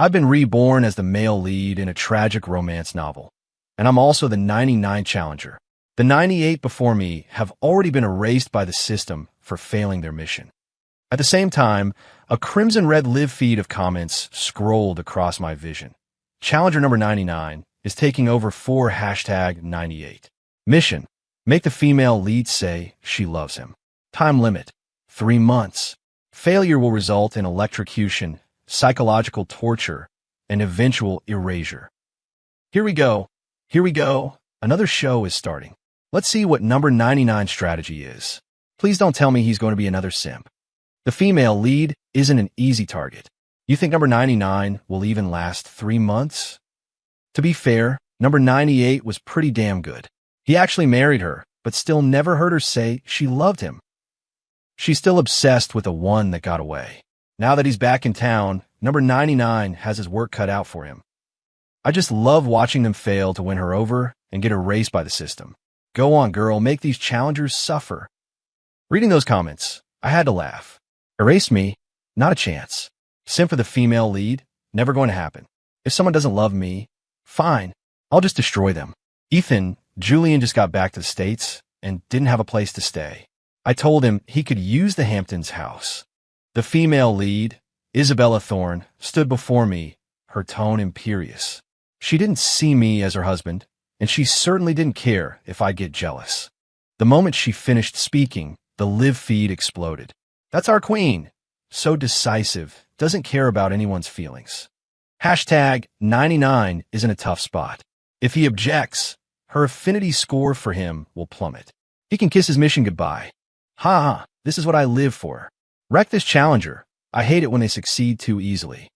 I've been reborn as the male lead in a tragic romance novel, and I'm also the 99 challenger. The 98 before me have already been erased by the system for failing their mission. At the same time, a crimson-red live feed of comments scrolled across my vision. Challenger number 99 is taking over for #98. Mission: make the female lead say she loves him. Time limit: 3 months. Failure will result in electrocution, psychological torture, and eventual erasure. Here we go. Here we go. Another show is starting. Let's see what number 99's strategy is. Please don't tell me he's going to be another simp. The female lead isn't an easy target. You think number 99 will even last 3 months? To be fair, number 98 was pretty damn good. He actually married her, but still never heard her say she loved him. She's still obsessed with the one that got away. Now that he's back in town, number 99 has his work cut out for him. I just love watching them fail to win her over and get erased by the system. Go on, girl, make these challengers suffer. Reading those comments, I had to laugh. Erase me? Not a chance. Simp for the female lead? Never going to happen. If someone doesn't love me, fine, I'll just destroy them. Julian just got back to the States and didn't have a place to stay. I told him he could use the Hamptons house. The female lead, Isabella Thorne, stood before me, her tone imperious. She didn't see me as her husband, and she certainly didn't care if I get jealous. The moment she finished speaking, the live feed exploded. That's our queen. So decisive, doesn't care about anyone's feelings. #99 is in a tough spot. If he objects, her affinity score for him will plummet. He can kiss his mission goodbye. Ha, this is what I live for. Wreck this challenger. I hate it when they succeed too easily.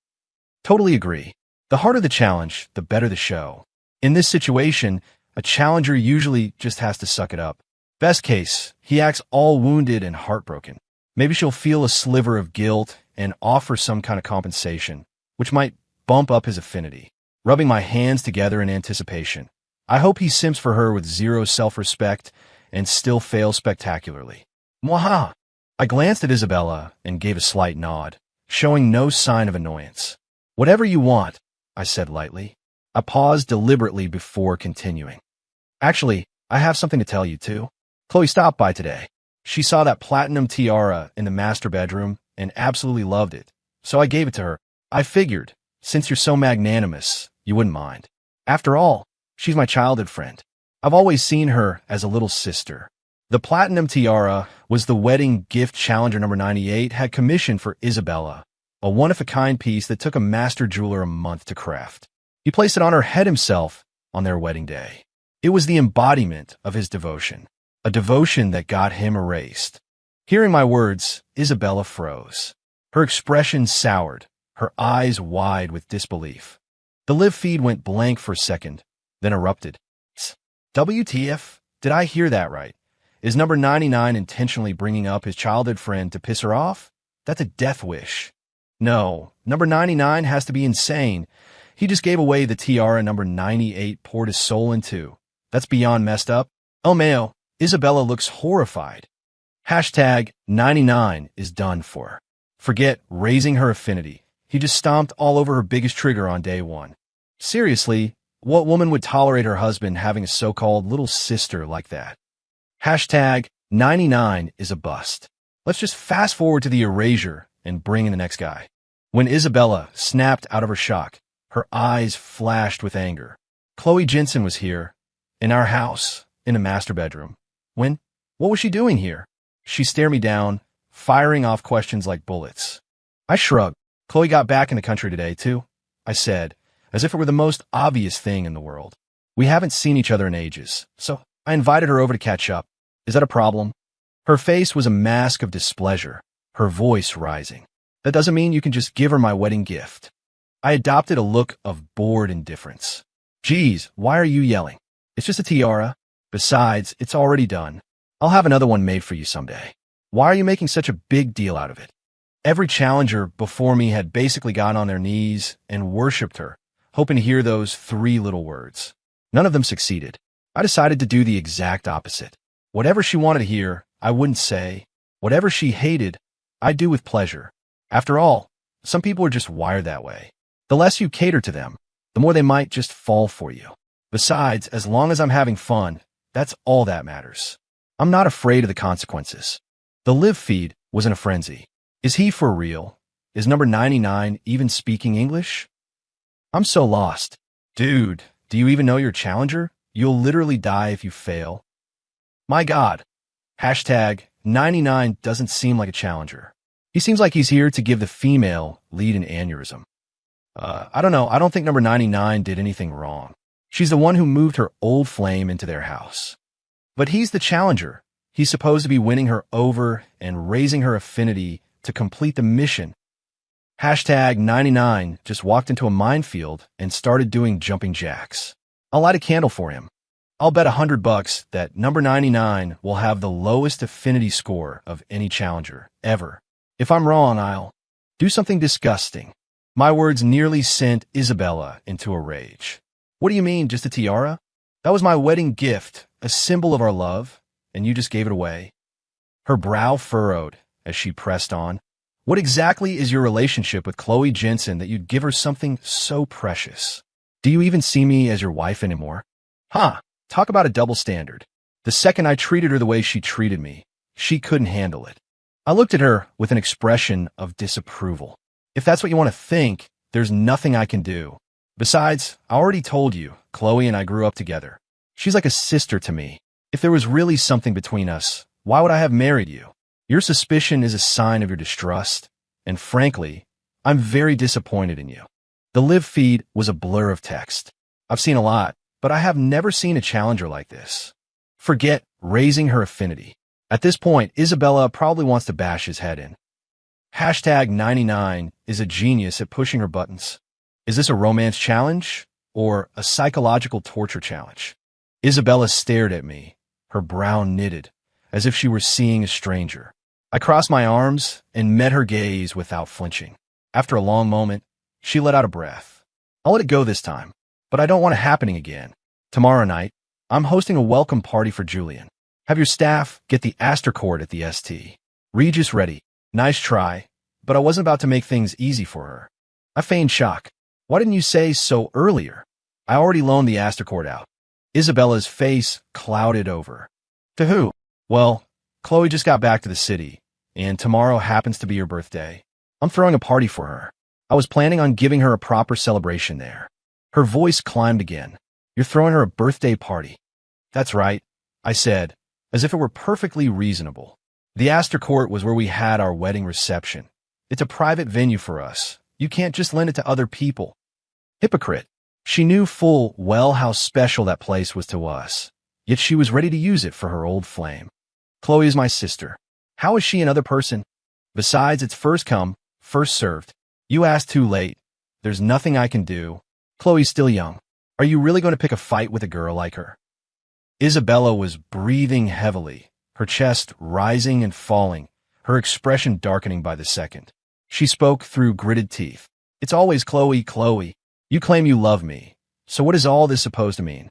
Totally agree. The harder the challenge, the better the show. In this situation, a challenger usually just has to suck it up. Best case, he acts all wounded and heartbroken. Maybe she'll feel a sliver of guilt and offer some kind of compensation, which might bump up his affinity. Rubbing my hands together in anticipation. I hope he simps for her with zero self-respect and still fails spectacularly. Mwaha! I glanced at Isabella and gave a slight nod, showing no sign of annoyance. Whatever you want, I said lightly. I paused deliberately before continuing. Actually, I have something to tell you too. Chloe stopped by today. She saw that platinum tiara in the master bedroom and absolutely loved it, so I gave it to her. I figured, since you're so magnanimous, you wouldn't mind. After all, she's my childhood friend. I've always seen her as a little sister. The platinum tiara was the wedding gift challenger number 98 had commissioned for Isabella, a one-of-a-kind piece that took a master jeweler a month to craft. He placed it on her head himself on their wedding day. It was the embodiment of his devotion, a devotion that got him erased. Hearing my words, Isabella froze. Her expression soured, her eyes wide with disbelief. The live feed went blank for a second, then erupted. WTF? Did I hear that right? Is number 99 intentionally bringing up his childhood friend to piss her off? That's a death wish. No, number 99 has to be insane. He just gave away the tiara number 98 poured his soul into. That's beyond messed up. Oh, Mayo, Isabella looks horrified. #99 is done for. Forget raising her affinity. He just stomped all over her biggest trigger on day one. Seriously, what woman would tolerate her husband having a so-called little sister like that? #99 is a bust. Let's just fast forward to the erasure and bring in the next guy. When Isabella snapped out of her shock, her eyes flashed with anger. Chloe Jensen was here, in our house, in the master bedroom. When? What was she doing here? She stared me down, firing off questions like bullets. I shrugged. Chloe got back in the country today, too, I said, as if it were the most obvious thing in the world. We haven't seen each other in ages, so I invited her over to catch up. Is that a problem? Her face was a mask of displeasure, her voice rising. That doesn't mean you can just give her my wedding gift. I adopted a look of bored indifference. Geez, why are you yelling? It's just a tiara. Besides, it's already done. I'll have another one made for you someday. Why are you making such a big deal out of it? Every challenger before me had basically gotten on their knees and worshipped her, hoping to hear those 3 little words. None of them succeeded. I decided to do the exact opposite. Whatever she wanted to hear, I wouldn't say. Whatever she hated, I'd do with pleasure. After all, some people are just wired that way. The less you cater to them, the more they might just fall for you. Besides, as long as I'm having fun, that's all that matters. I'm not afraid of the consequences. The live feed was in a frenzy. Is he for real? Is number 99 even speaking English? I'm so lost. Dude, do you even know your challenger? You'll literally die if you fail. My God. Hashtag 99 doesn't seem like a challenger. He seems like he's here to give the female lead an aneurysm. I don't know. I don't think number 99 did anything wrong. She's the one who moved her old flame into their house. But he's the challenger. He's supposed to be winning her over and raising her affinity to complete the mission. Hashtag 99 just walked into a minefield and started doing jumping jacks. I'll light a candle for him. I'll bet $100 that number 99 will have the lowest affinity score of any challenger ever. If I'm wrong, I'll do something disgusting. My words nearly sent Isabella into a rage. What do you mean, just a tiara? That was my wedding gift, a symbol of our love, and you just gave it away. Her brow furrowed as she pressed on. What exactly is your relationship with Chloe Jensen that you'd give her something so precious? Do you even see me as your wife anymore? Huh, talk about a double standard. The second I treated her the way she treated me, she couldn't handle it. I looked at her with an expression of disapproval. If that's what you want to think, there's nothing I can do. Besides, I already told you, Chloe and I grew up together. She's like a sister to me. If there was really something between us, why would I have married you? Your suspicion is a sign of your distrust, and frankly, I'm very disappointed in you. The live feed was a blur of text. I've seen a lot, but I have never seen a challenger like this. Forget raising her affinity. At this point, Isabella probably wants to bash his head in. Hashtag 99 is a genius at pushing her buttons. Is this a romance challenge or a psychological torture challenge? Isabella stared at me, her brow knitted, as if she were seeing a stranger. I crossed my arms and met her gaze without flinching. After a long moment, she let out a breath. I'll let it go this time, but I don't want it happening again. Tomorrow night, I'm hosting a welcome party for Julian. Have your staff get the Aster cord at the ST. Regis ready. Nice try, but I wasn't about to make things easy for her. I feigned shock. Why didn't you say so earlier? I already loaned the Aster cord out. Isabella's face clouded over. To who? Well, Chloe just got back to the city, and tomorrow happens to be her birthday. I'm throwing a party for her. I was planning on giving her a proper celebration there. Her voice climbed again. You're throwing her a birthday party. That's right, I said, as if it were perfectly reasonable. The Aster Court was where we had our wedding reception. It's a private venue for us. You can't just lend it to other people. Hypocrite. She knew full well how special that place was to us, yet she was ready to use it for her old flame. Chloe is my sister. How is she another person? Besides, it's first come, first served. You asked too late. There's nothing I can do. Chloe's still young. Are you really going to pick a fight with a girl like her? Isabella was breathing heavily, her chest rising and falling, her expression darkening by the second. She spoke through gritted teeth. It's always Chloe, Chloe. You claim you love me. So what is all this supposed to mean?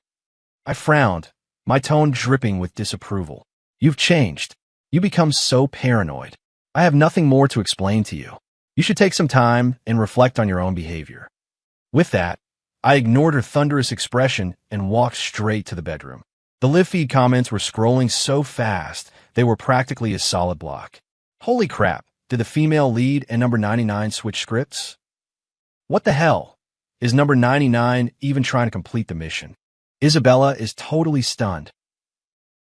I frowned, my tone dripping with disapproval. You've changed. You become so paranoid. I have nothing more to explain to you. You should take some time and reflect on your own behavior. With that, I ignored her thunderous expression and walked straight to the bedroom. The live feed comments were scrolling so fast, they were practically a solid block. Holy crap, did the female lead and number 99 switch scripts? What the hell? Is number 99 even trying to complete the mission? Isabella is totally stunned.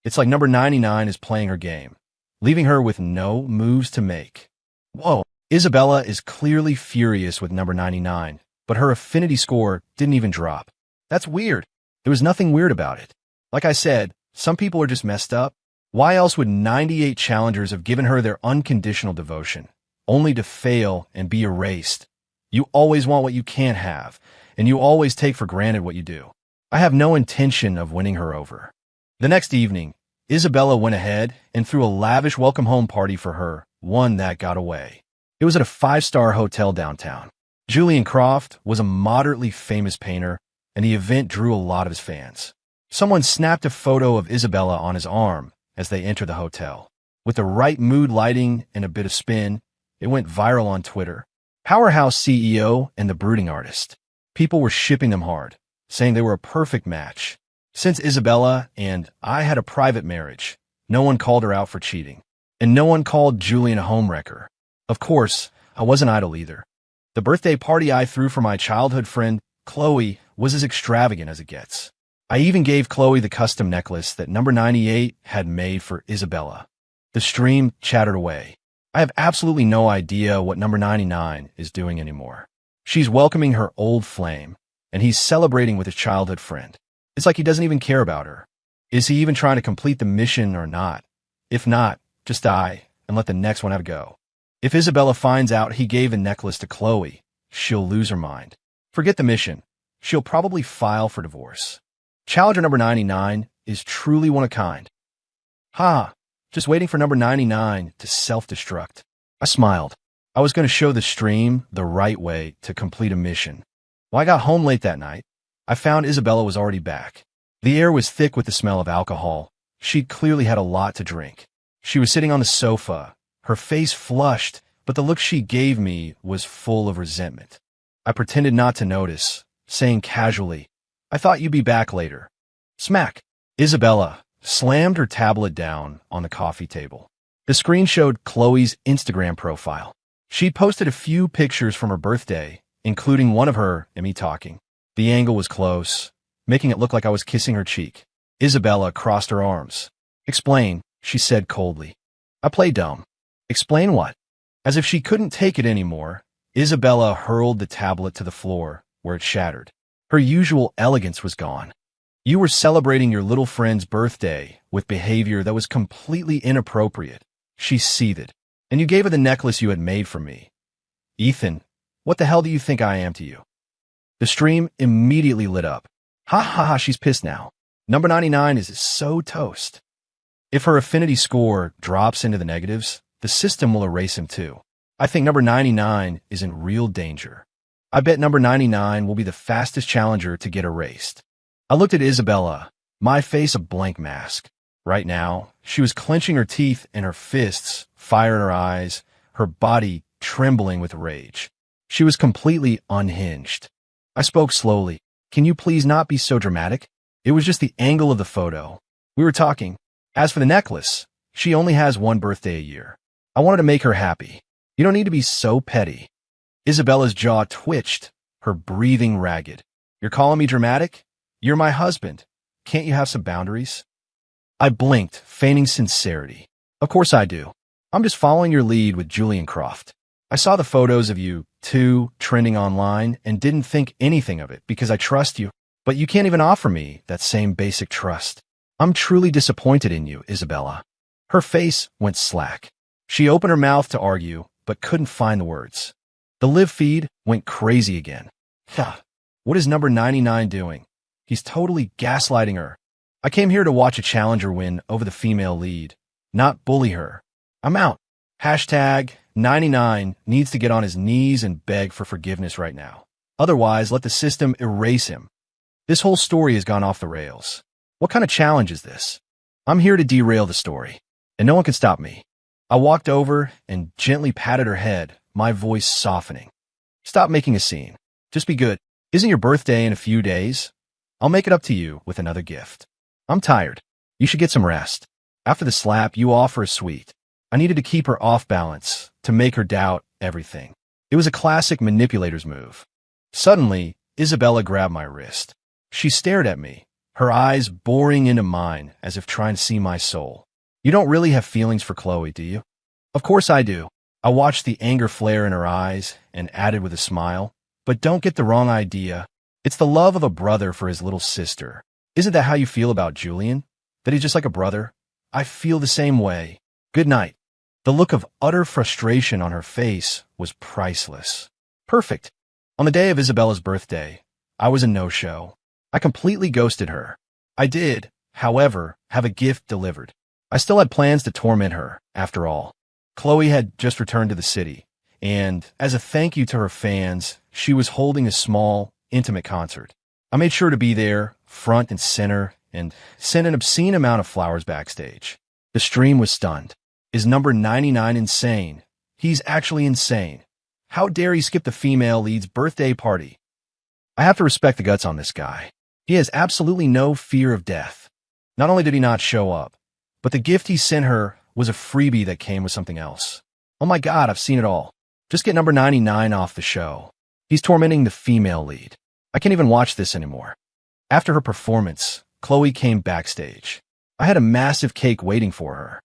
It's like number 99 is playing her game, leaving her with no moves to make. Whoa, Isabella is clearly furious with number 99, but her affinity score didn't even drop. That's weird. There was nothing weird about it. Like I said, some people are just messed up. Why else would 98 challengers have given her their unconditional devotion, only to fail and be erased? You always want what you can't have, and you always take for granted what you do. I have no intention of winning her over. The next evening, Isabella went ahead and threw a lavish welcome home party for her, one that got away. It was at a 5-star hotel downtown. Julian Croft was a moderately famous painter, and the event drew a lot of his fans. Someone snapped a photo of Isabella on his arm as they entered the hotel. With the right mood lighting and a bit of spin, it went viral on Twitter. Powerhouse CEO and the brooding artist. People were shipping them hard, saying they were a perfect match. Since Isabella and I had a private marriage, no one called her out for cheating. And no one called Julian a homewrecker. Of course, I wasn't idle either. The birthday party I threw for my childhood friend, Chloe, was as extravagant as it gets. I even gave Chloe the custom necklace that number 98 had made for Isabella. The stream chattered away. I have absolutely no idea what number 99 is doing anymore. She's welcoming her old flame, and he's celebrating with his childhood friend. It's like he doesn't even care about her. Is he even trying to complete the mission or not? If not, just die and let the next one have a go. If Isabella finds out he gave the necklace to Chloe, she'll lose her mind. Forget the mission. She'll probably file for divorce. Challenger number 99 is truly one of a kind. Ha! Just waiting for number 99 to self-destruct. I smiled. I was going to show the stream the right way to complete a mission. When I got home late that night, I found Isabella was already back. The air was thick with the smell of alcohol. She'd clearly had a lot to drink. She was sitting on the sofa, her face flushed, but the look she gave me was full of resentment. I pretended not to notice, saying casually, "I thought you'd be back later." Smack! Isabella slammed her tablet down on the coffee table. The screen showed Chloe's Instagram profile. She'd posted a few pictures from her birthday, including one of her and me talking. The angle was close, making it look like I was kissing her cheek. Isabella crossed her arms. "Explain," she said coldly. I played dumb. Explain what? As if she couldn't take it anymore, Isabella hurled the tablet to the floor, where it shattered. Her usual elegance was gone. "You were celebrating your little friend's birthday with behavior that was completely inappropriate," she seethed. "And you gave her the necklace you had made for me. Ethan, what the hell do you think I am to you?" The stream immediately lit up. Ha ha ha, she's pissed now. Number 99 is so toast. If her affinity score drops into the negatives, the system will erase him too. I think number 99 is in real danger. I bet number 99 will be the fastest challenger to get erased. I looked at Isabella, my face a blank mask. Right now, she was clenching her teeth and her fists, fire in her eyes, her body trembling with rage. She was completely unhinged. I spoke slowly. "Can you please not be so dramatic? It was just the angle of the photo. We were talking. As for the necklace, she only has one birthday a year. I wanted to make her happy. You don't need to be so petty." Isabella's jaw twitched, her breathing ragged. "You're calling me dramatic? You're my husband. Can't you have some boundaries?" I blinked, feigning sincerity. "Of course I do. I'm just following your lead with Julian Croft. I saw the photos of you two trending online and didn't think anything of it because I trust you. But you can't even offer me that same basic trust. I'm truly disappointed in you, Isabella." Her face went slack. She opened her mouth to argue, but couldn't find the words. The live feed went crazy again. What is number 99 doing? He's totally gaslighting her. I came here to watch a challenger win over the female lead, not bully her. I'm out. Hashtag 99 needs to get on his knees and beg for forgiveness right now. Otherwise, let the system erase him. This whole story has gone off the rails. What kind of challenge is this? I'm here to derail the story, and no one can stop me. I walked over and gently patted her head, my voice softening. "Stop making a scene. Just be good. Isn't your birthday in a few days? I'll make it up to you with another gift. I'm tired. You should get some rest. After the slap, you offer a sweet. I needed to keep her off balance, to make her doubt everything. It was a classic manipulator's move. Suddenly, Isabella grabbed my wrist. She stared at me, her eyes boring into mine as if trying to see my soul. "You don't really have feelings for Chloe, do you?" "Of course I do." I watched the anger flare in her eyes and added with a smile, "But don't get the wrong idea. It's the love of a brother for his little sister. Isn't that how you feel about Julian? That he's just like a brother? I feel the same way. Good night." The look of utter frustration on her face was priceless. Perfect. On the day of Isabella's birthday, I was a no-show. I completely ghosted her. I did, however, have a gift delivered. I still had plans to torment her, after all. Chloe had just returned to the city, and as a thank you to her fans, she was holding a small, intimate concert. I made sure to be there, front and center, and sent an obscene amount of flowers backstage. The stream was stunned. Is number 99 insane? He's actually insane. How dare he skip the female lead's birthday party? I have to respect the guts on this guy. He has absolutely no fear of death. Not only did he not show up, but the gift he sent her was a freebie that came with something else. Oh my God, I've seen it all. Just get number 99 off the show. He's tormenting the female lead. I can't even watch this anymore. After her performance, Chloe came backstage. I had a massive cake waiting for her.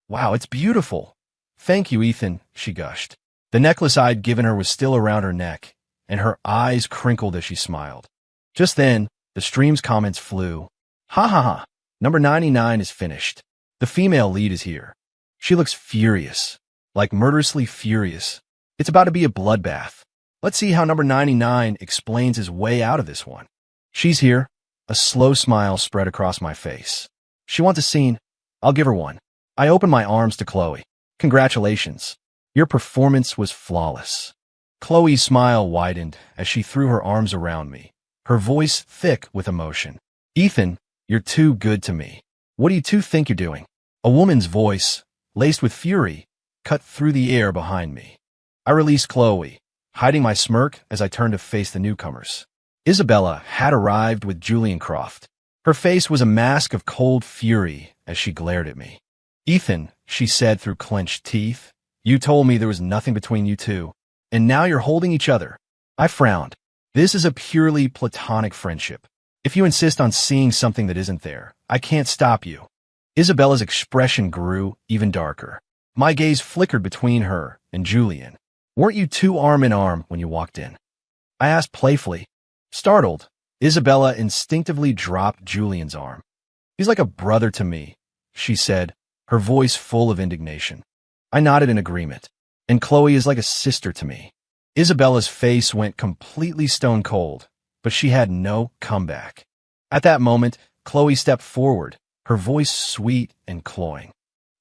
Wow, it's beautiful. Thank you, Ethan, she gushed. The necklace I'd given her was still around her neck, and her eyes crinkled as she smiled. Just then, the stream's comments flew. Ha ha ha, number 99 is finished. The female lead is here. She looks furious, like murderously furious. It's about to be a bloodbath. Let's see how number 99 explains his way out of this one. She's here. A slow smile spread across my face. She wants a scene. I'll give her one. I opened my arms to Chloe. Congratulations. Your performance was flawless. Chloe's smile widened as she threw her arms around me, her voice thick with emotion. Ethan, you're too good to me. What do you two think you're doing? A woman's voice, laced with fury, cut through the air behind me. I released Chloe, hiding my smirk as I turned to face the newcomers. Isabella had arrived with Julian Croft. Her face was a mask of cold fury as she glared at me. Ethan, she said through clenched teeth, you told me there was nothing between you two, and now you're holding each other. I frowned. This is a purely platonic friendship. If you insist on seeing something that isn't there, I can't stop you. Isabella's expression grew even darker. My gaze flickered between her and Julian. Weren't you two arm in arm when you walked in? I asked playfully. Startled, Isabella instinctively dropped Julian's arm. He's like a brother to me, she said, her voice full of indignation. I nodded in agreement. And Chloe is like a sister to me. Isabella's face went completely stone cold, but she had no comeback. At that moment, Chloe stepped forward, her voice sweet and cloying.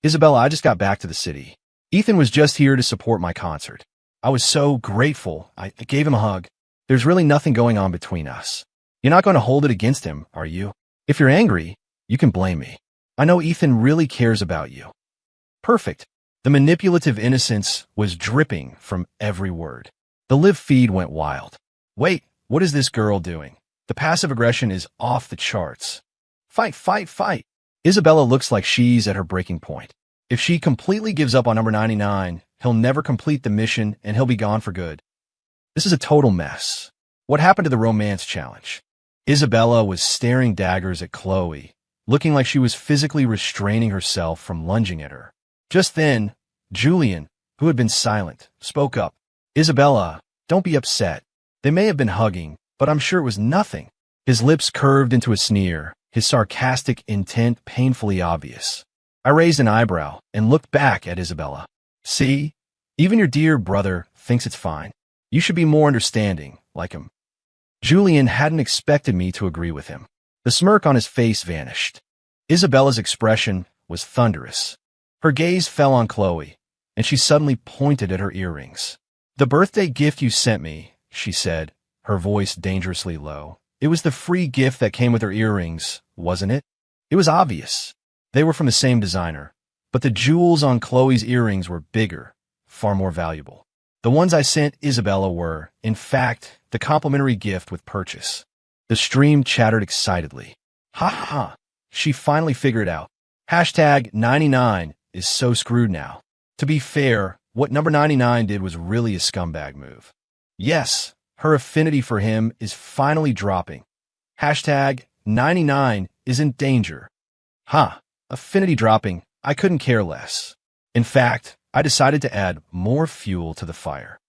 Isabella, I just got back to the city. Ethan was just here to support my concert. I was so grateful. I gave him a hug. There's really nothing going on between us. You're not going to hold it against him, are you? If you're angry, you can blame me. I know Ethan really cares about you. Perfect. The manipulative innocence was dripping from every word. The live feed went wild. Wait, what is this girl doing? The passive aggression is off the charts. Fight, fight, fight. Isabella looks like she's at her breaking point. If she completely gives up on number 99, he'll never complete the mission and he'll be gone for good. This is a total mess. What happened to the romance challenge? Isabella was staring daggers at Chloe, looking like she was physically restraining herself from lunging at her. Just then, Julian, who had been silent, spoke up. Isabella, don't be upset. They may have been hugging, but I'm sure it was nothing. His lips curved into a sneer, his sarcastic intent painfully obvious. I raised an eyebrow and looked back at Isabella. See? Even your dear brother thinks it's fine. You should be more understanding, like him. Julian hadn't expected me to agree with him. The smirk on his face vanished. Isabella's expression was thunderous. Her gaze fell on Chloe, and she suddenly pointed at her earrings. The birthday gift you sent me, she said, her voice dangerously low. It was the free gift that came with her earrings, wasn't it? It was obvious. They were from the same designer, but the jewels on Chloe's earrings were bigger, far more valuable. The ones I sent Isabella were, in fact, the complimentary gift with purchase. The stream chattered excitedly. Ha ha ha, she finally figured it out. Hashtag 99 is so screwed now. To be fair, what number 99 did was really a scumbag move. Yes, her affinity for him is finally dropping. Hashtag 99 is in danger. Ha, affinity dropping, I couldn't care less. In fact, I decided to add more fuel to the fire.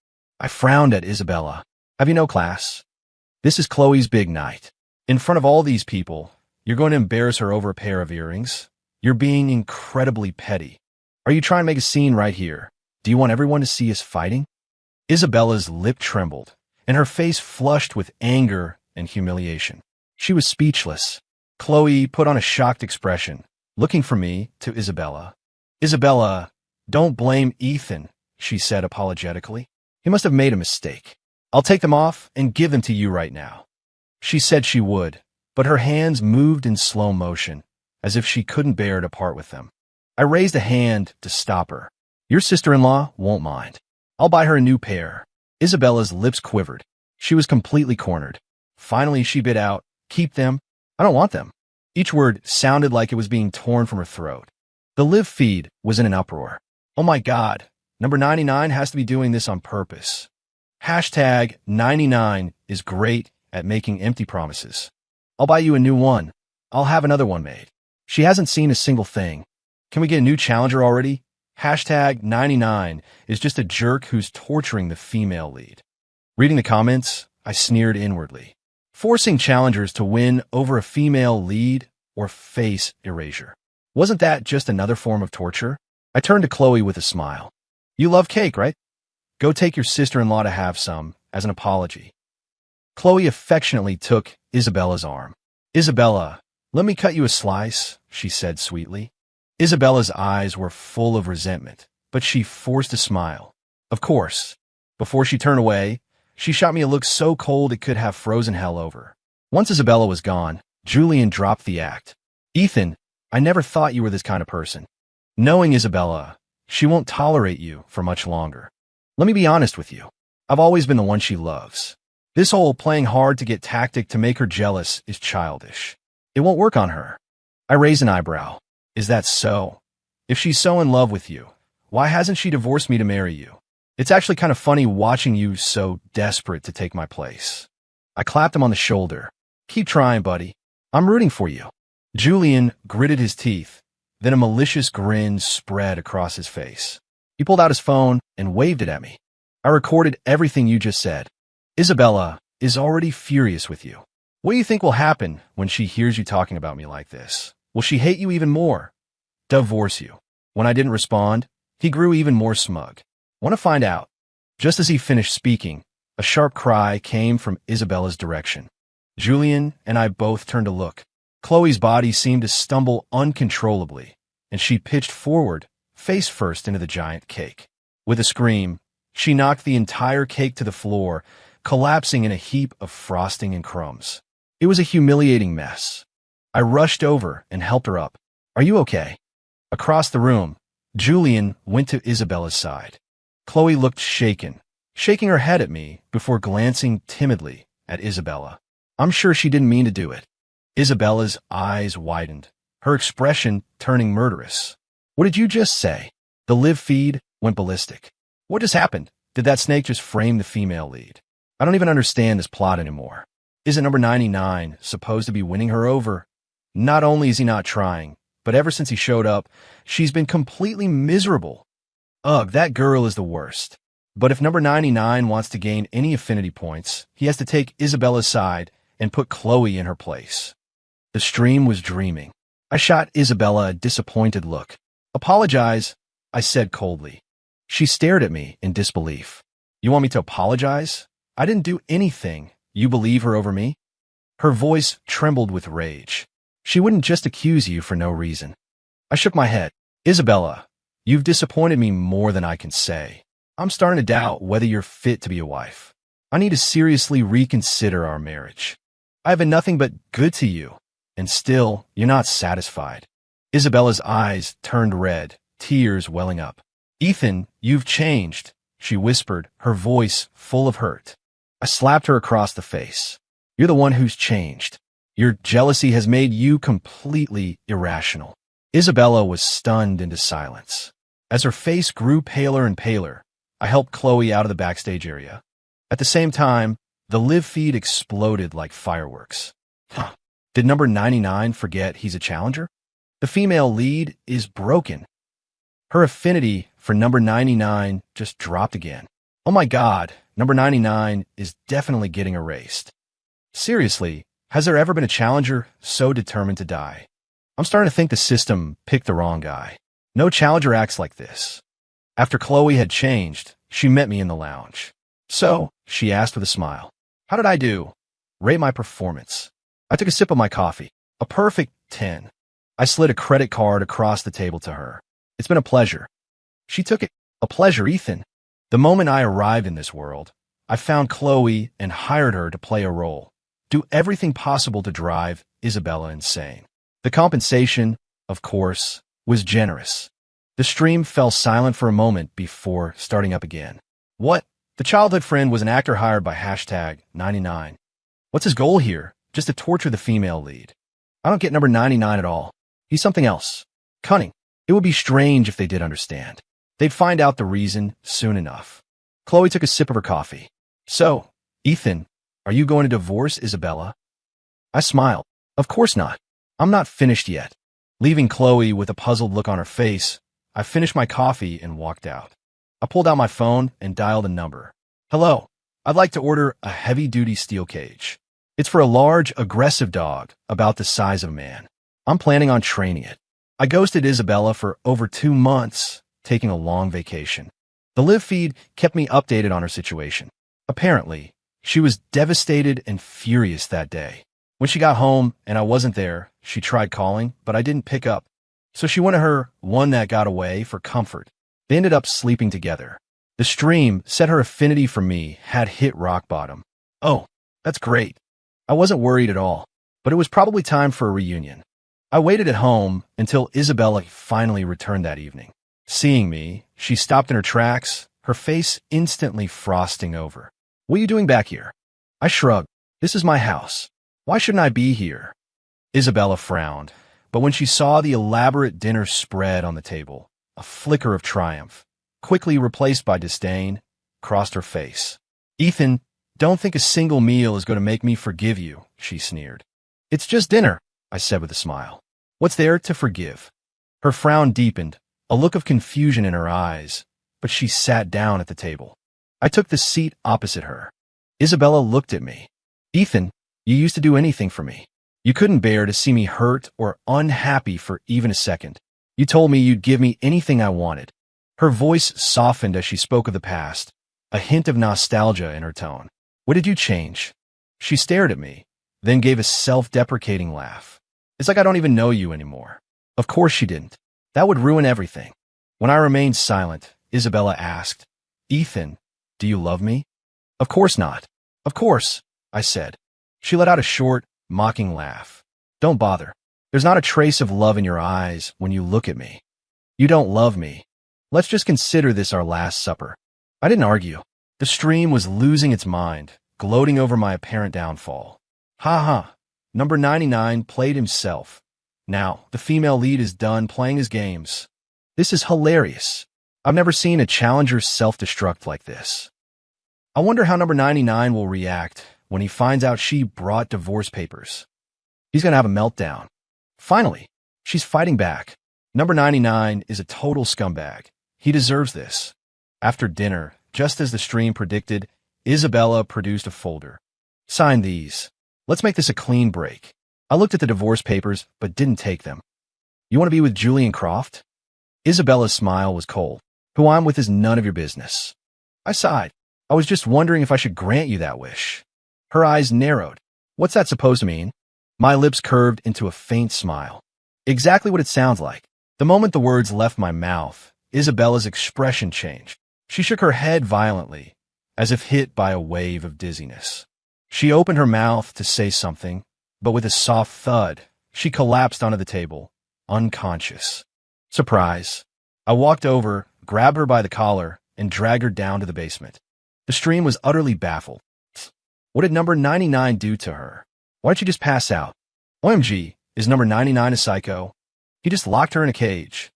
I frowned at Isabella. Have you no class? This is Chloe's big night. In front of all these people, you're going to embarrass her over a pair of earrings? You're being incredibly petty. Are you trying to make a scene right here? Do you want everyone to see us fighting? Isabella's lip trembled, and her face flushed with anger and humiliation. She was speechless. Chloe put on a shocked expression, looking from me to Isabella. Isabella, don't blame Ethan, she said apologetically. He must have made a mistake. I'll take them off and give them to you right now. She said she would, but her hands moved in slow motion, as if she couldn't bear to part with them. I raised a hand to stop her. Your sister-in-law won't mind. I'll buy her a new pair. Isabella's lips quivered. She was completely cornered. Finally, she bit out, keep them? I don't want them. Each word sounded like it was being torn from her throat. The live feed was in an uproar. Oh my God, number 99 has to be doing this on purpose. Hashtag 99 is great at making empty promises. I'll buy you a new one. I'll have another one made. She hasn't seen a single thing. Can we get a new challenger already? Hashtag 99 is just a jerk who's torturing the female lead. Reading the comments, I sneered inwardly. Forcing challengers to win over a female lead or face erasure. Wasn't that just another form of torture? I turned to Chloe with a smile. You love cake, right? Go take your sister-in-law to have some as an apology. Chloe affectionately took Isabella's arm. Isabella, let me cut you a slice, she said sweetly. Isabella's eyes were full of resentment, but she forced a smile. Of course. Before she turned away, she shot me a look so cold it could have frozen hell over. Once Isabella was gone, Julian dropped the act. Ethan, I never thought you were this kind of person. Knowing Isabella, she won't tolerate you for much longer. Let me be honest with you. I've always been the one she loves. This whole playing hard to get tactic to make her jealous is childish. It won't work on her. I raise an eyebrow. Is that so? If she's so in love with you, why hasn't she divorced me to marry you? It's actually kind of funny watching you so desperate to take my place. I clapped him on the shoulder. Keep trying, buddy. I'm rooting for you. Julian gritted his teeth. Then a malicious grin spread across his face. He pulled out his phone and waved it at me. I recorded everything you just said. Isabella is already furious with you. What do you think will happen when she hears you talking about me like this? Will she hate you even more? Divorce you. When I didn't respond, he grew even more smug. Want to find out? Just as he finished speaking, a sharp cry came from Isabella's direction. Julian and I both turned to look. Chloe's body seemed to stumble uncontrollably, and she pitched forward, face first into the giant cake. With a scream, she knocked the entire cake to the floor, collapsing in a heap of frosting and crumbs. It was a humiliating mess. I rushed over and helped her up. Are you okay? Across the room, Julian went to Isabella's side. Chloe looked shaken, shaking her head at me before glancing timidly at Isabella. I'm sure she didn't mean to do it. Isabella's eyes widened, her expression turning murderous. What did you just say? The live feed went ballistic. What just happened? Did that snake just frame the female lead? I don't even understand this plot anymore. Isn't number 99 supposed to be winning her over? Not only is he not trying, but ever since he showed up, she's been completely miserable. Ugh, that girl is the worst. But if number 99 wants to gain any affinity points, he has to take Isabella's side and put Chloe in her place. The stream was dreaming. I shot Isabella a disappointed look. Apologize, I said coldly. She stared at me in disbelief. You want me to apologize? I didn't do anything. You believe her over me? Her voice trembled with rage. She wouldn't just accuse you for no reason. I shook my head. Isabella, you've disappointed me more than I can say. I'm starting to doubt whether you're fit to be a wife. I need to seriously reconsider our marriage. I have been nothing but good to you, and still, you're not satisfied. Isabella's eyes turned red, tears welling up. Ethan, you've changed, she whispered, her voice full of hurt. I slapped her across the face. You're the one who's changed. Your jealousy has made you completely irrational. Isabella was stunned into silence. As her face grew paler and paler, I helped Chloe out of the backstage area. At the same time, the live feed exploded like fireworks. Did number 99 forget he's a challenger? The female lead is broken. Her affinity for number 99 just dropped again. Oh my God, number 99 is definitely getting erased. Seriously, has there ever been a challenger so determined to die? I'm starting to think the system picked the wrong guy. No challenger acts like this. After Chloe had changed, she met me in the lounge. So, she asked with a smile, how did I do? Rate my performance. I took a sip of my coffee. A perfect 10. I slid a credit card across the table to her. It's been a pleasure. She took it. A pleasure, Ethan. The moment I arrived in this world, I found Chloe and hired her to play a role. Do everything possible to drive Isabella insane. The compensation, of course, was generous. The stream fell silent for a moment before starting up again. What? The childhood friend was an actor hired by hashtag 99. What's his goal here? Just to torture the female lead. I don't get number 99 at all. He's something else. Cunning. It would be strange if they did understand. They'd find out the reason soon enough. Chloe took a sip of her coffee. So, Ethan, are you going to divorce Isabella? I smiled. Of course not. I'm not finished yet. Leaving Chloe with a puzzled look on her face, I finished my coffee and walked out. I pulled out my phone and dialed a number. Hello, I'd like to order a heavy-duty steel cage. It's for a large, aggressive dog about the size of a man. I'm planning on training it. I ghosted Isabella for over 2 months, taking a long vacation. The live feed kept me updated on her situation. Apparently, she was devastated and furious that day. When she got home and I wasn't there, she tried calling, but I didn't pick up. So she went to her one that got away for comfort. They ended up sleeping together. The stream said her affinity for me had hit rock bottom. Oh, that's great. I wasn't worried at all, but it was probably time for a reunion. I waited at home until Isabella finally returned that evening. Seeing me, she stopped in her tracks, her face instantly frosting over. What are you doing back here? I shrugged. This is my house. Why shouldn't I be here? Isabella frowned, but when she saw the elaborate dinner spread on the table, a flicker of triumph, quickly replaced by disdain, crossed her face. Ethan, don't think a single meal is going to make me forgive you, she sneered. It's just dinner, I said with a smile. What's there to forgive? Her frown deepened, a look of confusion in her eyes, but she sat down at the table. I took the seat opposite her. Isabella looked at me. Ethan, you used to do anything for me. You couldn't bear to see me hurt or unhappy for even a second. You told me you'd give me anything I wanted. Her voice softened as she spoke of the past, a hint of nostalgia in her tone. What did you change? She stared at me, then gave a self-deprecating laugh. It's like I don't even know you anymore. Of course she didn't. That would ruin everything. When I remained silent, Isabella asked, Ethan, do you love me? Of course not. Of course, I said. She let out a short, mocking laugh. Don't bother. There's not a trace of love in your eyes when you look at me. You don't love me. Let's just consider this our last supper. I didn't argue. The stream was losing its mind, gloating over my apparent downfall. Ha ha. Number 99 played himself. Now, the female lead is done playing his games. This is hilarious. I've never seen a challenger self-destruct like this. I wonder how number 99 will react when he finds out she brought divorce papers. He's going to have a meltdown. Finally, she's fighting back. Number 99 is a total scumbag. He deserves this. After dinner, just as the stream predicted, Isabella produced a folder. Sign these. Let's make this a clean break. I looked at the divorce papers, but didn't take them. You want to be with Julian Croft? Isabella's smile was cold. Who I'm with is none of your business. I sighed. I was just wondering if I should grant you that wish. Her eyes narrowed. What's that supposed to mean? My lips curved into a faint smile. Exactly what it sounds like. The moment the words left my mouth, Isabella's expression changed. She shook her head violently, as if hit by a wave of dizziness. She opened her mouth to say something, but with a soft thud, she collapsed onto the table, unconscious. Surprise. I walked over, grabbed her by the collar, and dragged her down to the basement. The stream was utterly baffled. What did number 99 do to her? Why don't you just pass out? OMG, is number 99 a psycho? He just locked her in a cage.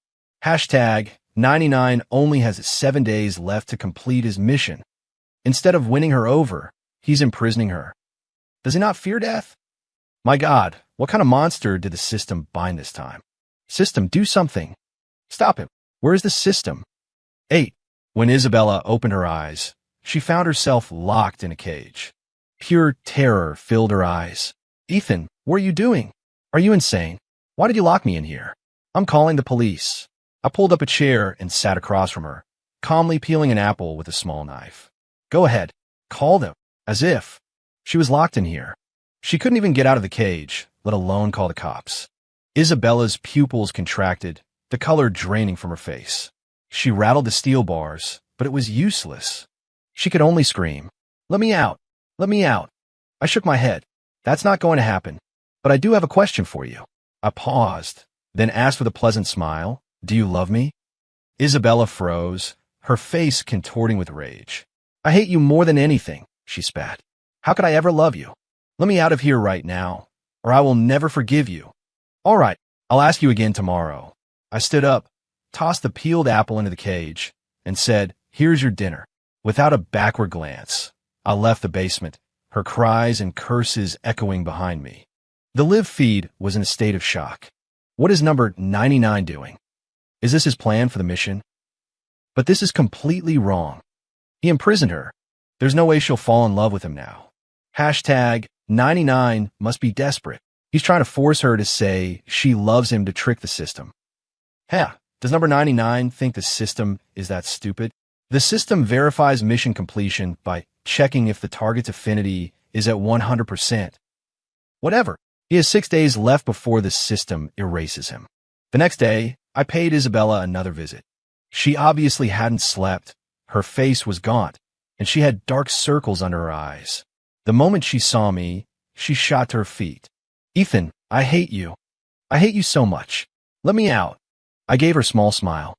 Hashtag 99 only has 7 days left to complete his mission. Instead of winning her over, he's imprisoning her. Does he not fear death? My God, what kind of monster did the system bind this time? System, do something. Stop him. Where is the system? 8. When Isabella opened her eyes, she found herself locked in a cage. Pure terror filled her eyes. Ethan, what are you doing? Are you insane? Why did you lock me in here? I'm calling the police. I pulled up a chair and sat across from her, calmly peeling an apple with a small knife. Go ahead. Call them. As if. She was locked in here. She couldn't even get out of the cage, let alone call the cops. Isabella's pupils contracted, the color draining from her face. She rattled the steel bars, but it was useless. She could only scream, "Let me out! Let me out!" I shook my head. That's not going to happen. But I do have a question for you. I paused, then asked with a pleasant smile, "Do you love me?" Isabella froze, her face contorting with rage. I hate you more than anything, she spat. How could I ever love you? Let me out of here right now, or I will never forgive you. All right, I'll ask you again tomorrow. I stood up, tossed the peeled apple into the cage, and said, here's your dinner. Without a backward glance, I left the basement, her cries and curses echoing behind me. The live feed was in a state of shock. What is number 99 doing? Is this his plan for the mission? But this is completely wrong. He imprisoned her. There's no way she'll fall in love with him now. Hashtag 99 must be desperate. He's trying to force her to say she loves him to trick the system. Heh, does number 99 think the system is that stupid? The system verifies mission completion by checking if the target's affinity is at 100%. Whatever. He has 6 days left before the system erases him. The next day, I paid Isabella another visit. She obviously hadn't slept. Her face was gaunt, and she had dark circles under her eyes. The moment she saw me, she shot to her feet. Ethan, I hate you. I hate you so much. Let me out. I gave her a small smile.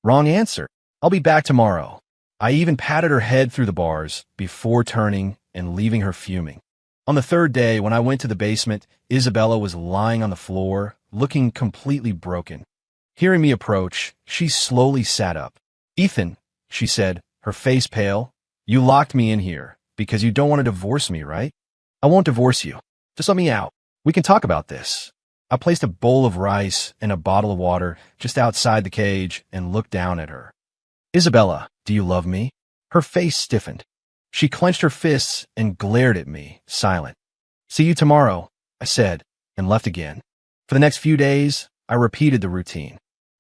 Wrong answer. I'll be back tomorrow. I even patted her head through the bars before turning and leaving her fuming. On the third day, when I went to the basement, Isabella was lying on the floor, looking completely broken. Hearing me approach, she slowly sat up. Ethan, she said, her face pale, you locked me in here because you don't want to divorce me, right? I won't divorce you. Just let me out. We can talk about this. I placed a bowl of rice and a bottle of water just outside the cage and looked down at her. Isabella, do you love me? Her face stiffened. She clenched her fists and glared at me, silent. See you tomorrow, I said, and left again. For the next few days, I repeated the routine.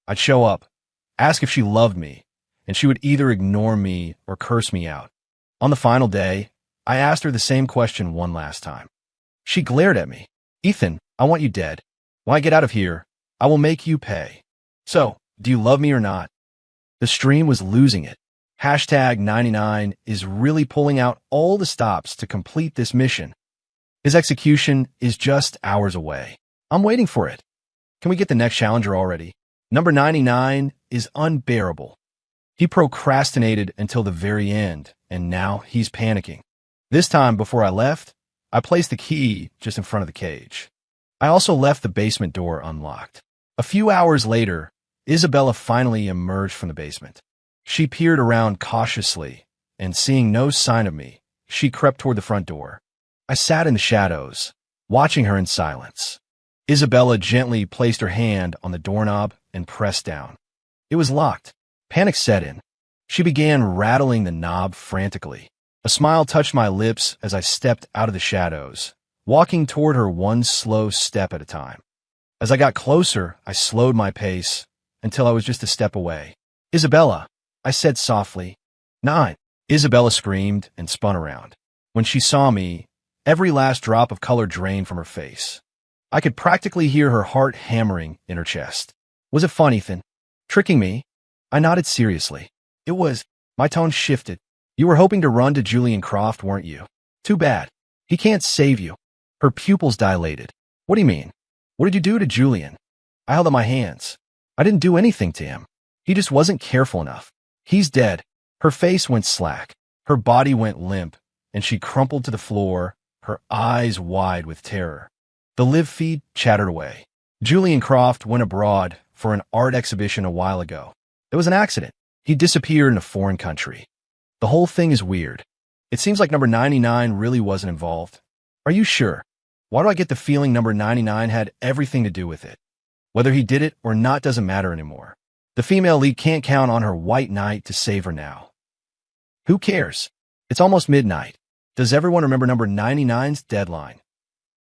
I'd show up, ask if she loved me, and she would either ignore me or curse me out. On the final day, I asked her the same question one last time. She glared at me. Ethan, I want you dead. When I get out of here, I will make you pay. So, do you love me or not? The stream was losing it. Hashtag 99 is really pulling out all the stops to complete this mission. His execution is just hours away. I'm waiting for it. Can we get the next challenger already? Number 99 is unbearable. He procrastinated until the very end, and now he's panicking. This time, before I left, I placed the key just in front of the cage. I also left the basement door unlocked. A few hours later, Isabella finally emerged from the basement. She peered around cautiously, and seeing no sign of me, she crept toward the front door. I sat in the shadows, watching her in silence. Isabella gently placed her hand on the doorknob and pressed down. It was locked. Panic set in. She began rattling the knob frantically. A smile touched my lips as I stepped out of the shadows, walking toward her one slow step at a time. As I got closer, I slowed my pace until I was just a step away. Isabella, I said softly. 9. Isabella screamed and spun around. When she saw me, every last drop of color drained from her face. I could practically hear her heart hammering in her chest. Was it fun, Ethan? Tricking me? I nodded seriously. It was. My tone shifted. You were hoping to run to Julian Croft, weren't you? Too bad. He can't save you. Her pupils dilated. What do you mean? What did you do to Julian? I held up my hands. I didn't do anything to him. He just wasn't careful enough. He's dead. Her face went slack. Her body went limp, and she crumpled to the floor, her eyes wide with terror. The live feed chattered away. Julian Croft went abroad for an art exhibition a while ago. It was an accident. He disappeared in a foreign country. The whole thing is weird. It seems like number 99 really wasn't involved. Are you sure? Why do I get the feeling number 99 had everything to do with it? Whether he did it or not doesn't matter anymore. The female lead can't count on her white knight to save her now. Who cares? It's almost midnight. Does everyone remember number 99's deadline?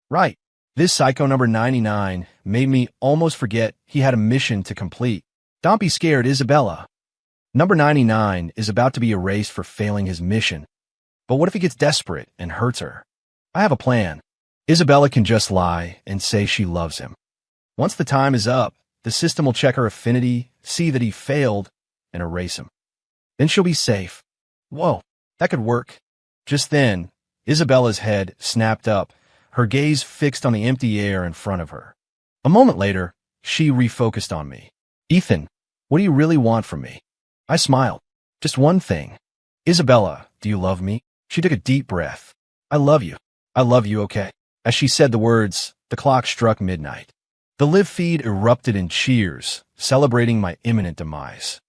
Right. This psycho number 99 made me almost forget he had a mission to complete. Don't be scared, Isabella. Number 99 is about to be erased for failing his mission. But what if he gets desperate and hurts her? I have a plan. Isabella can just lie and say she loves him. Once the time is up, the system will check her affinity, see that he failed, and erase him. Then she'll be safe. Whoa, that could work. Just then, Isabella's head snapped up, her gaze fixed on the empty air in front of her. A moment later, she refocused on me. Ethan, what do you really want from me? I smiled. Just one thing. Isabella, Do you love me? She took a deep breath. I love you. I love you, okay? As she said the words, the clock struck midnight. The live feed erupted in cheers, celebrating my imminent demise.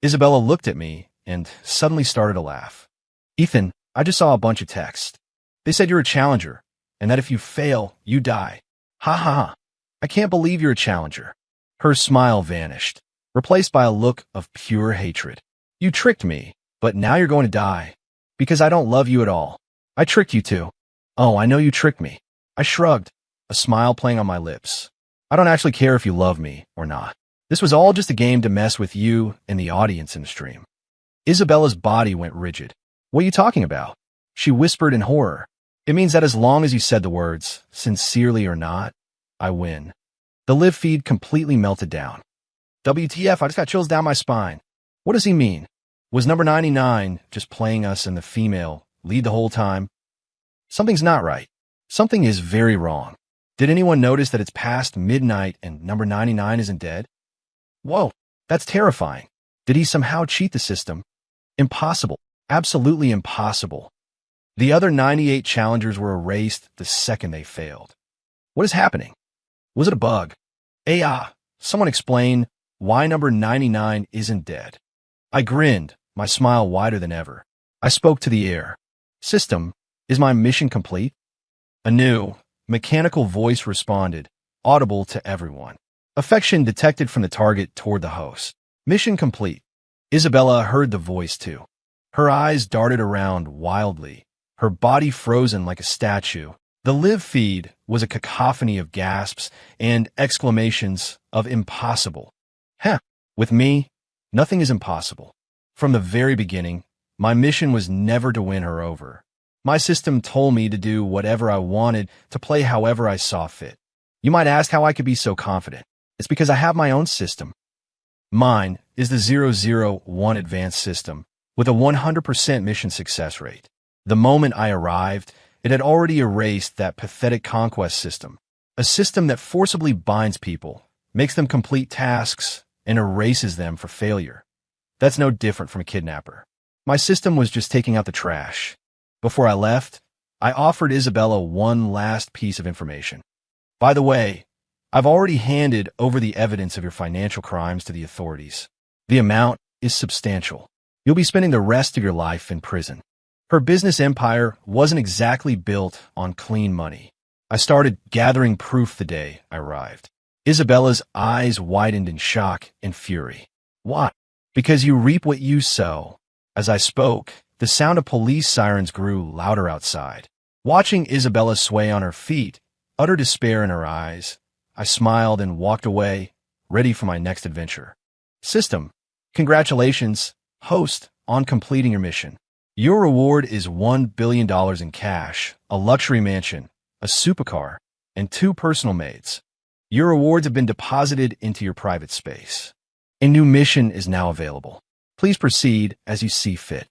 Isabella looked at me and suddenly started to laugh. Ethan, I just saw a bunch of texts. They said you're a challenger, and that if you fail, you die. Ha ha ha. I can't believe you're a challenger. Her smile vanished, replaced by a look of pure hatred. You tricked me, but now you're going to die. Because I don't love you at all. I tricked you too. Oh, I know you tricked me. I shrugged, a smile playing on my lips. I don't actually care if you love me or not. This was all just a game to mess with you and the audience in the stream. Isabella's body went rigid. What are you talking about? She whispered in horror. It means that as long as you said the words, sincerely or not, I win. The live feed completely melted down. WTF, I just got chills down my spine. What does he mean? Was number 99 just playing us in the female lead the whole time? Something's not right. Something is very wrong. Did anyone notice that it's past midnight and number 99 isn't dead? Whoa, that's terrifying. Did he somehow cheat the system? Impossible. Absolutely impossible. The other 98 challengers were erased the second they failed. What is happening? Was it a bug? Someone explain why number 99 isn't dead. I grinned, my smile wider than ever. I spoke to the air. System, is my mission complete? A new, mechanical voice responded, audible to everyone. Affection detected from the target toward the host. Mission complete. Isabella heard the voice too. Her eyes darted around wildly, her body frozen like a statue. The live feed was a cacophony of gasps and exclamations of impossible. With me, nothing is impossible. From the very beginning, my mission was never to win her over. My system told me to do whatever I wanted, to play however I saw fit. You might ask how I could be so confident. It's because I have my own system. Mine is the 001 advanced system, with a 100% mission success rate. The moment I arrived, it had already erased that pathetic conquest system, a system that forcibly binds people, makes them complete tasks, and erases them for failure. That's no different from a kidnapper. My system was just taking out the trash. Before I left, I offered Isabella one last piece of information. By the way, I've already handed over the evidence of your financial crimes to the authorities. The amount is substantial. You'll be spending the rest of your life in prison. Her business empire wasn't exactly built on clean money. I started gathering proof the day I arrived. Isabella's eyes widened in shock and fury. Why? Because you reap what you sow. As I spoke, the sound of police sirens grew louder outside. Watching Isabella sway on her feet, utter despair in her eyes, I smiled and walked away, ready for my next adventure. System, congratulations, host, on completing your mission. Your reward is $1 billion in cash, a luxury mansion, a supercar, and 2 personal maids. Your rewards have been deposited into your private space. A new mission is now available. Please proceed as you see fit.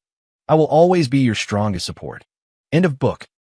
I will always be your strongest support. End of book.